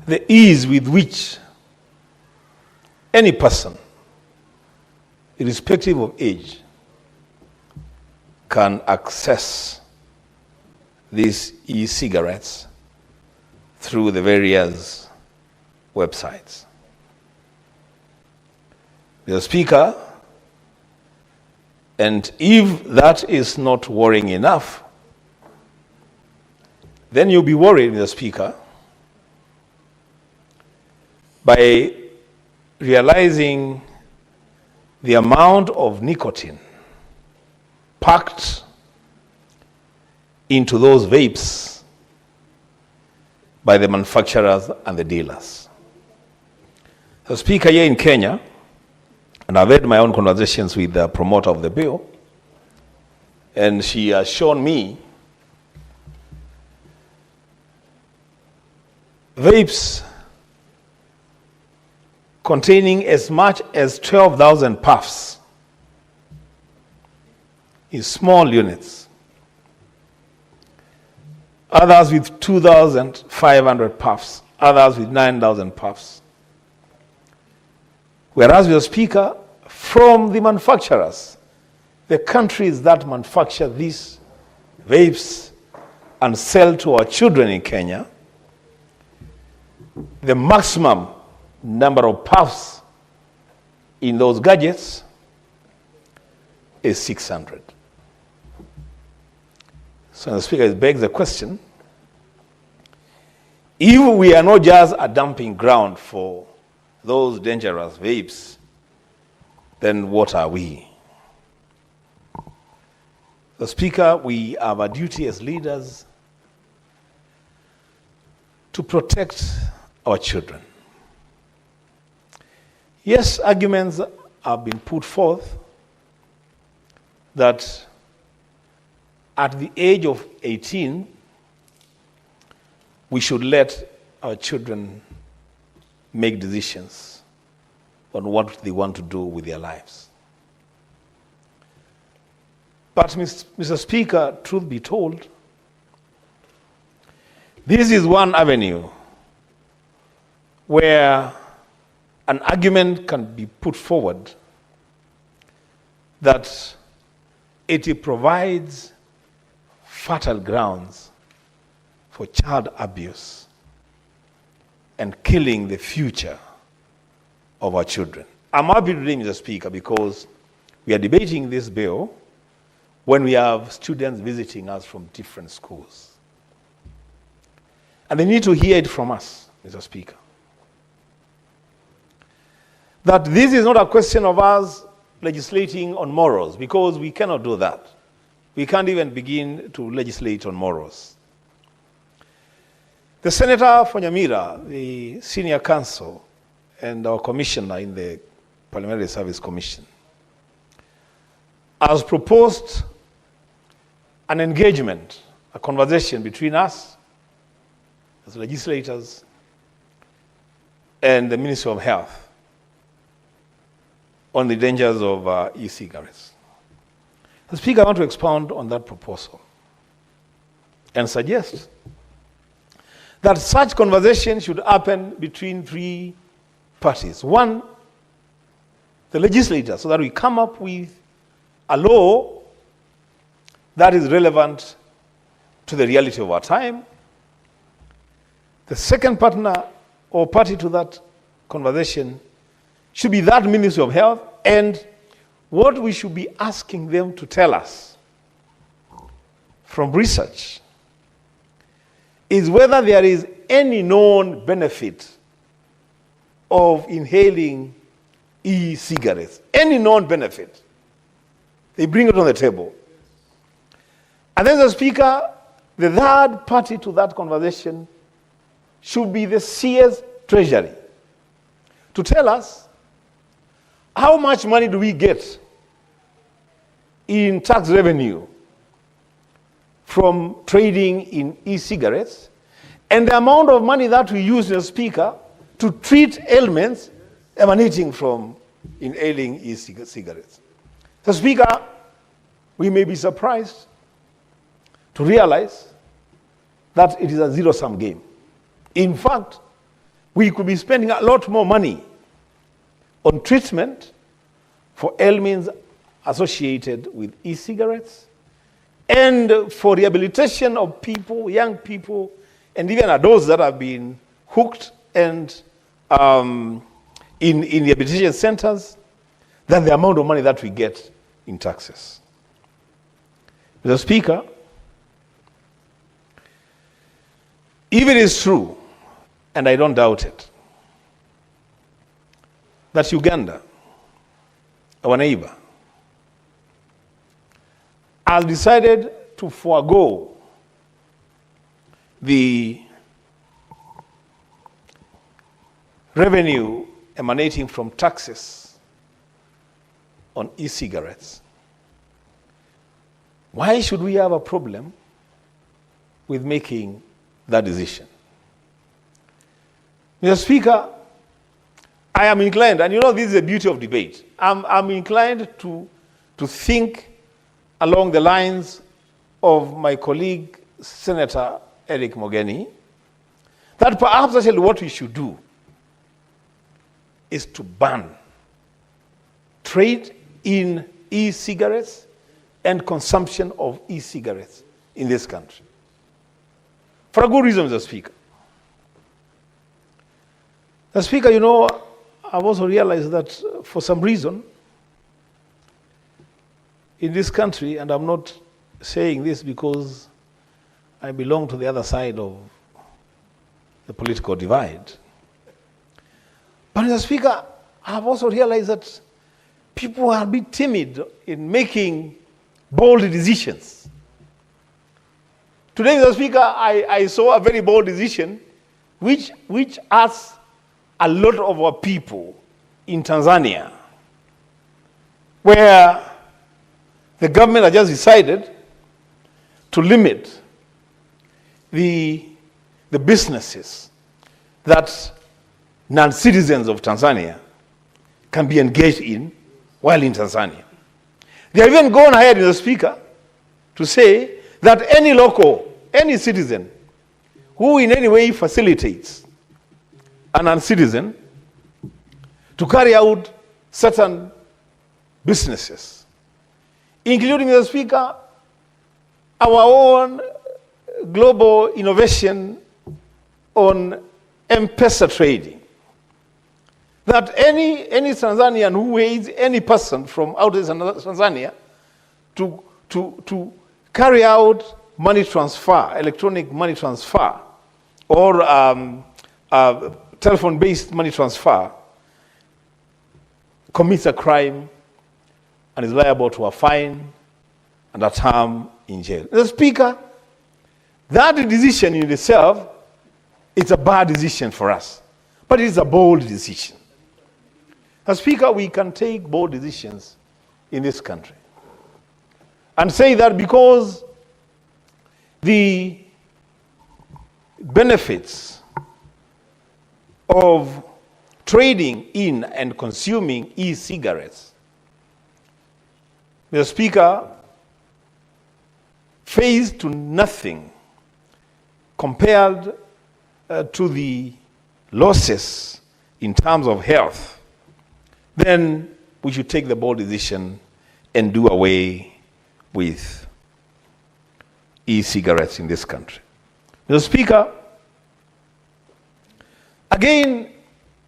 the ease with which any person, irrespective of age, can access these e-cigarettes through the various websites. Mr. Speaker, and if that is not worrying enough, then you'll be worried, Mr. Speaker, by realizing the amount of nicotine packed into those vapes by the manufacturers and the dealers. The Speaker, here in Kenya, and I've had my own conversations with the promoter of the bill, and she has shown me vapes containing as much as 12,000 puffs in small units, others with 2,500 puffs, others with 9,000 puffs. Whereas, Mr. Speaker, from the manufacturers, the countries that manufacture these vapes and sell to our children in Kenya, the maximum number of puffs in those gadgets is 600. So, Mr. Speaker, it begs the question, if we are not just a dumping ground for those dangerous vapes, then what are we? The Speaker, we have a duty as leaders to protect our children. Yes, arguments have been put forth that at the age of 18, we should let our children make decisions on what they want to do with their lives. But, Mr. Speaker, truth be told, this is one avenue where an argument can be put forward that it provides fertile grounds for child abuse and killing the future of our children. I'm happy today, Mr. Speaker, because we are debating this bill when we have students visiting us from different schools. And they need to hear it from us, Mr. Speaker, that this is not a question of us legislating on morals, because we cannot do that. We can't even begin to legislate on morals. The Senator for Nyamira, the senior counsel, and our commissioner in the Parliamentary Service Commission, has proposed an engagement, a conversation between us as legislators and the Ministry of Health on the dangers of e-cigarettes. The Speaker, I want to expound on that proposal and suggest that such conversation should happen between three parties. One, the legislature, so that we come up with a law that is relevant to the reality of our time. The second partner or party to that conversation should be that Ministry of Health, and what we should be asking them to tell us from research is whether there is any known benefit of inhaling e-cigarettes, any known benefit. They bring it on the table. And then, the Speaker, the third party to that conversation should be the CS Treasury to tell us how much money do we get in tax revenue from trading in e-cigarettes, and the amount of money that we use, Mr. Speaker, to treat ailments emanating from inhaling e-cigarettes. So, Speaker, we may be surprised to realize that it is a zero-sum game. In fact, we could be spending a lot more money on treatment for ailments associated with e-cigarettes and for rehabilitation of people, young people, and even adults that have been hooked and in rehabilitation centers than the amount of money that we get in taxes. Mr. Speaker, if it is true, and I don't doubt it, that Uganda, our neighbor, has decided to forego the revenue emanating from taxes on e-cigarettes, why should we have a problem with making that decision? Mr. Speaker, I am inclined, and you know this is the beauty of debate, I'm inclined to think along the lines of my colleague, Senator Eric Mogeni, that perhaps actually what we should do is to ban trade in e-cigarettes and consumption of e-cigarettes in this country. For a good reason, Mr. Speaker. Mr. Speaker, you know, I've also realized that for some reason in this country, and I'm not saying this because I belong to the other side of the political divide, but Mr. Speaker, I've also realized that people are a bit timid in making bold decisions. Today, Mr. Speaker, I saw a very bold decision which asks a lot of our people in Tanzania, where the government has just decided to limit the businesses that non-citizens of Tanzania can be engaged in while in Tanzania. They have even gone ahead, Mr. Speaker, to say that any local, any citizen who in any way facilitates a non-citizen to carry out certain businesses, including, Mr. Speaker, our own global innovation on M-Pesa trading, that any Tanzanian who aids any person from outside Tanzania to carry out money transfer, electronic money transfer, or telephone-based money transfer, commits a crime and is liable to a fine and a term in jail. Mr. Speaker, that decision in itself is a bad decision for us, but it is a bold decision. As Speaker, we can take bold decisions in this country and say that because the benefits of trading in and consuming e-cigarettes, Mr. Speaker, face to nothing compared to the losses in terms of health, then we should take the bold decision and do away with e-cigarettes in this country. Mr. Speaker, again,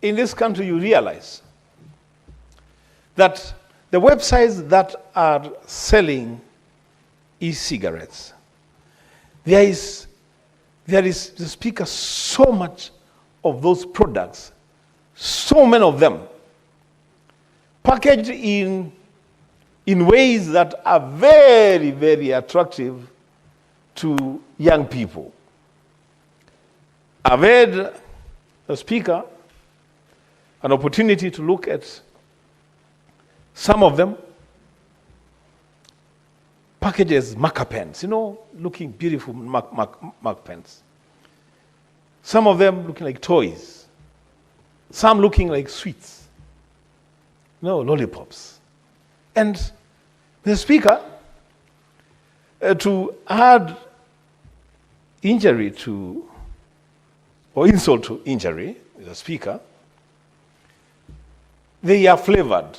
in this country you realize that the websites that are selling e-cigarettes, there is, Mr. Speaker, so much of those products, so many of them, packaged in ways that are very, very attractive to young people. I've had, Mr. Speaker, an opportunity to look at some of them packaged as marker pens, you know, looking beautiful mark pens. Some of them looking like toys. Some looking like sweets. No, lollipops. And, Mr. Speaker, to add injury to or insult to injury, Mr. Speaker, they are flavored.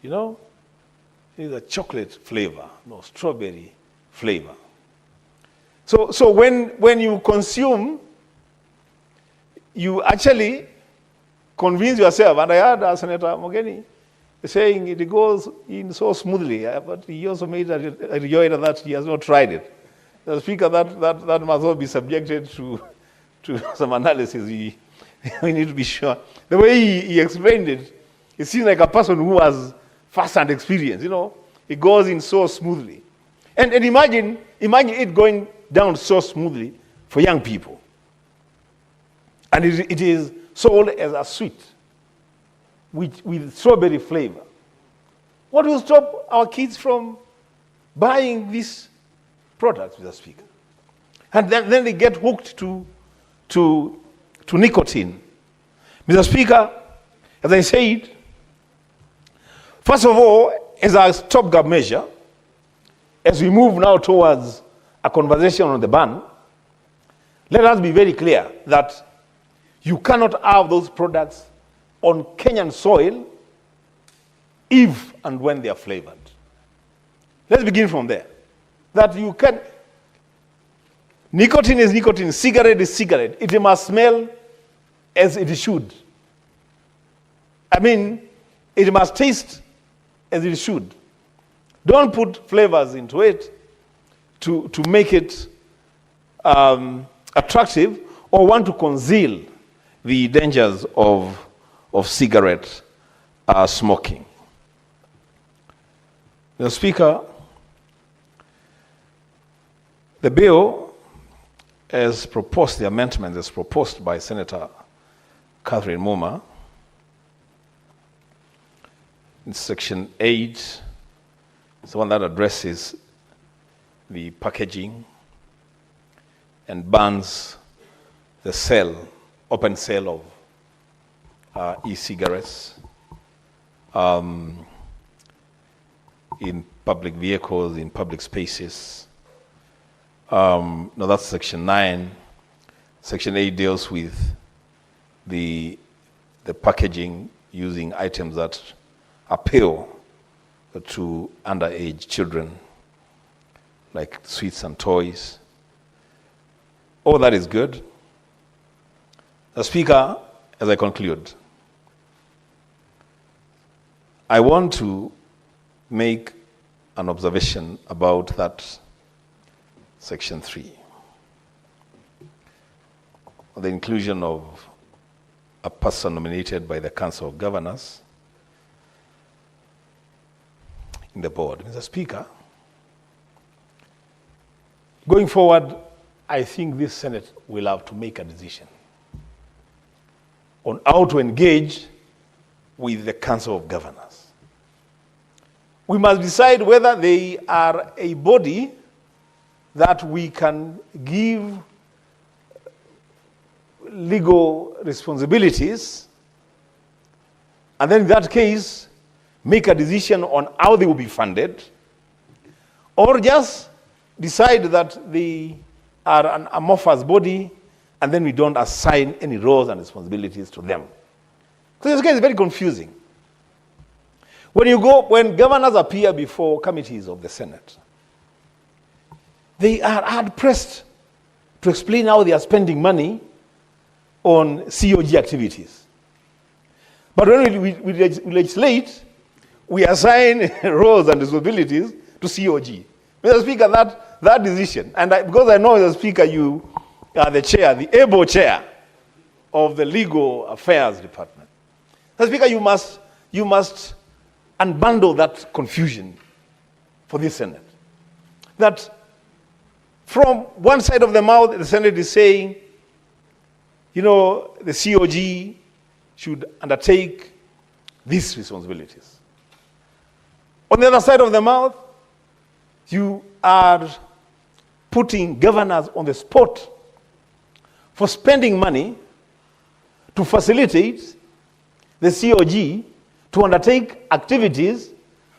You know, it's a chocolate flavor, no strawberry flavor. So when you consume, you actually convince yourself, and I heard Senator Mogeni saying it goes in so smoothly, but he also made a rejoinder that he has not tried it. The Speaker, that must all be subjected to some analysis. We need to be sure. The way he explained it, it seems like a person who has first-hand experience, you know. It goes in so smoothly. And imagine it going down so smoothly for young people. And it is sold as a sweet with strawberry flavor. What will stop our kids from buying these products, Mr. Speaker? And then they get hooked to nicotine. Mr. Speaker, as I said, first of all, as a stopgap measure, as we move now towards a conversation on the ban, let us be very clear that you cannot have those products on Kenyan soil if and when they are flavored. Let's begin from there. That you can, nicotine is nicotine, cigarette is cigarette. It must smell as it should. I mean, it must taste as it should. Don't put flavors into it to make it attractive or want to conceal the dangers of cigarette smoking. Mr. Speaker, the bill as proposed, the amendment as proposed by Senator Catherine Moma, in Section 8, is the one that addresses the packaging and bans the open sale of e-cigarettes in public vehicles, in public spaces. No, that's Section 9. Section 8 deals with the packaging using items that appeal to underage children, like sweets and toys. All that is good. The Speaker, as I conclude, I want to make an observation about that Section 3, the inclusion of a person nominated by the Council of Governors in the board. Mr. Speaker, going forward, I think this Senate will have to make a decision on how to engage with the Council of Governors. We must decide whether they are a body that we can give legal responsibilities, and then in that case, make a decision on how they will be funded, or just decide that they are an amorphous body and then we don't assign any roles and responsibilities to them. So this case is very confusing. When governors appear before committees of the Senate, they are hard-pressed to explain how they are spending money on COG activities. But when we legislate, we assign roles and responsibilities to COG. Mr. Speaker, that decision, and because I know, Mr. Speaker, you are the chair, the able chair of the Legal Affairs Department. Mr. Speaker, you must unbundle that confusion for this Senate. That from one side of the mouth, the Senate is saying, you know, the COG should undertake these responsibilities. On the other side of the mouth, you are putting governors on the spot for spending money to facilitate the COG to undertake activities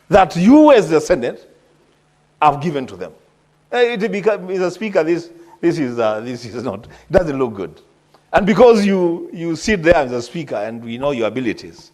that you as the Senate have given to them. Mr. Speaker, this is not, it doesn't look good. And because you sit there as a speaker and we know your abilities,